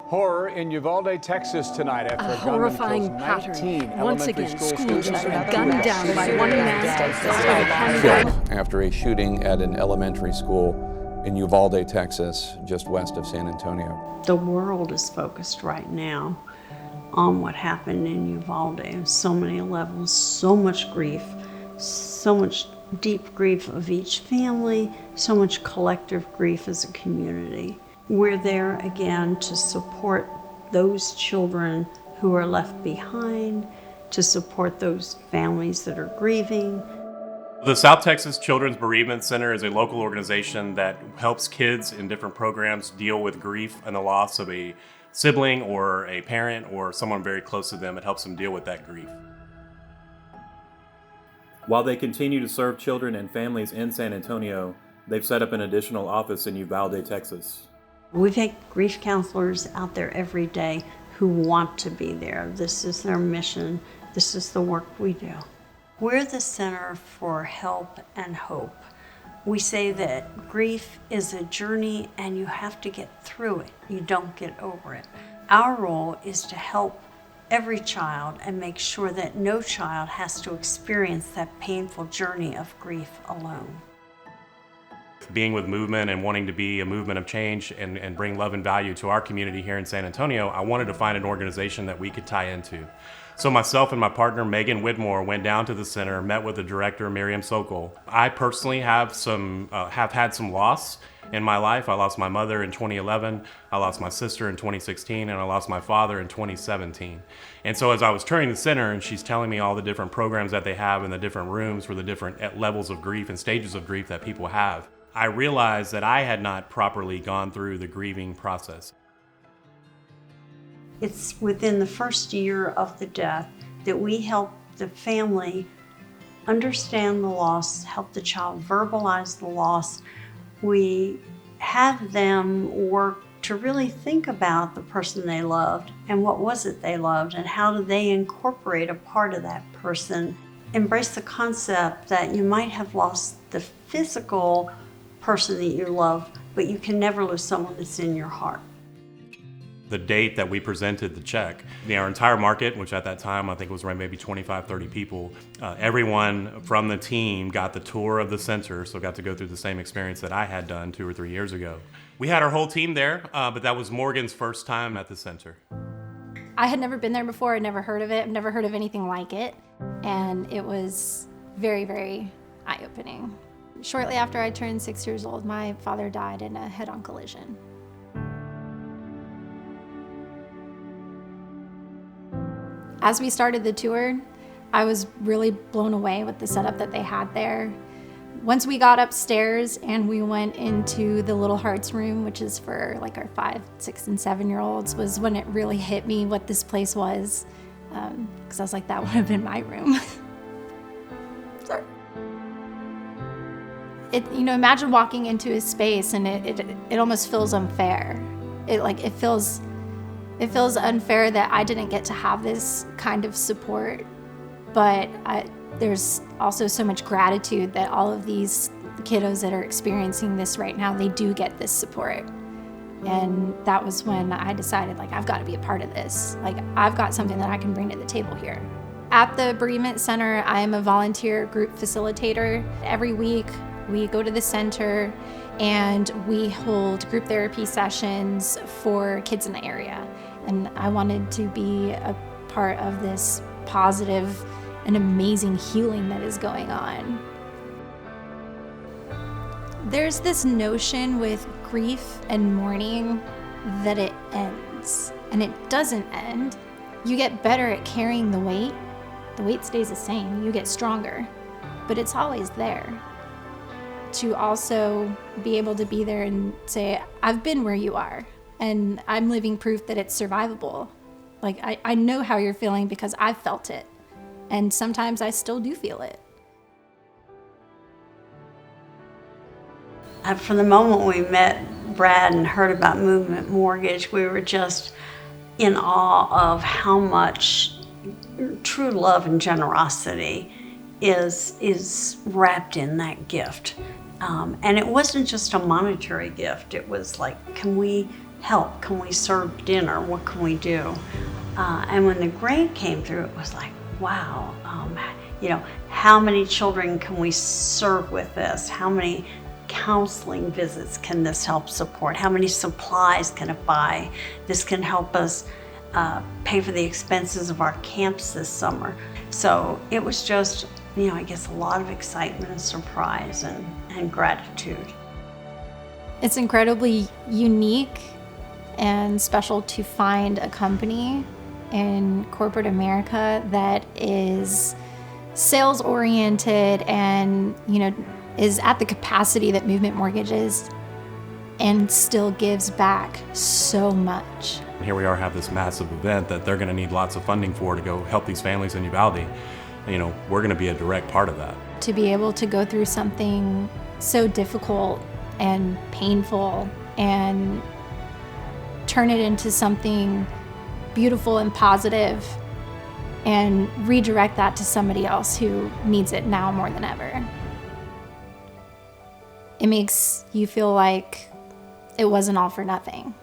Horror in Uvalde, Texas tonight after a horrifying gunman kills 19 pattern. Once elementary again, school schools students. are gunned down by one man. Killed after a shooting at an elementary school in Uvalde, Texas, just west of San Antonio. The world is focused right now on what happened in Uvalde on so many levels, so much grief, so much deep grief of each family, so much collective grief as a community. We're there again to support those children who are left behind, to support those families that are grieving. The South Texas Children's Bereavement Center is a local organization that helps kids in different programs deal with grief and the loss of a sibling or a parent or someone very close to them. It helps them deal with that grief. While they continue to serve children and families in San Antonio, they've set up an additional office in Uvalde, Texas. We've had grief counselors out there every day who want to be there. This is their mission. This is the work we do. We're the Center for Help and Hope. We say that grief is a journey and you have to get through it. You don't get over it. Our role is to help every child and make sure that no child has to experience that painful journey of grief alone. Being with Movement and wanting to be a movement of change and bring love and value to our community here in San Antonio, I wanted to find an organization that we could tie into. So myself and my partner, Megan Whitmore, went down to the center, met with the director, Miriam Sokol. I personally have had some loss in my life. I lost my mother in 2011, I lost my sister in 2016, and I lost my father in 2017. And so as I was touring the center and she's telling me all the different programs that they have in the different rooms for the different levels of grief and stages of grief that people have, I realized that I had not properly gone through the grieving process. It's within the first year of the death that we help the family understand the loss, help the child verbalize the loss. We have them work to really think about the person they loved and what was it they loved and how do they incorporate a part of that person. Embrace the concept that you might have lost the physical person that you love, but you can never lose someone that's in your heart. The date that we presented the check, our entire market, which at that time I think was around maybe 25, 30 people, everyone from the team got the tour of the center, so got to go through the same experience that I had done 2 or 3 years ago. We had our whole team there, but that was Morgan's first time at the center. I had never been there before, I'd never heard of it, I've never heard of anything like it, and it was very, very eye-opening. Shortly after I turned 6 years old, my father died in a head-on collision. As we started the tour, I was really blown away with the setup that they had there. Once we got upstairs and we went into the Little Hearts room, which is for like our 5, 6, and 7-year-olds, was when it really hit me what this place was. Because I was like, that would have been my room. Sorry. Imagine walking into a space and it almost feels unfair. It feels unfair that I didn't get to have this kind of support, but there's also so much gratitude that all of these kiddos that are experiencing this right now, they do get this support. And that was when I decided, I've got to be a part of this. I've got something that I can bring to the table here. At the Bereavement Center, I am a volunteer group facilitator. Every week, we go to the center and we hold group therapy sessions for kids in the area. And I wanted to be a part of this positive and amazing healing that is going on. There's this notion with grief and mourning that it ends, and it doesn't end. You get better at carrying the weight. The weight stays the same, you get stronger, but it's always there. To also be able to be there and say, I've been where you are, and I'm living proof that it's survivable. I know how you're feeling because I've felt it, and sometimes I still do feel it. From the moment we met Brad and heard about Movement Mortgage, we were just in awe of how much true love and generosity is wrapped in that gift. And it wasn't just a monetary gift. It was like, can we help? Can we serve dinner? What can we do? And when the grant came through, it was like, wow, how many children can we serve with this? How many counseling visits can this help support? How many supplies can it buy? This can help us pay for the expenses of our camps this summer. So it was just, I guess a lot of excitement and surprise and gratitude. It's incredibly unique and special to find a company in corporate America that is sales oriented and, is at the capacity that Movement Mortgage is and still gives back so much. Here we are, have this massive event that they're going to need lots of funding for to go help these families in Uvalde. We're going to be a direct part of that. To be able to go through something so difficult and painful and turn it into something beautiful and positive and redirect that to somebody else who needs it now more than ever. It makes you feel like it wasn't all for nothing.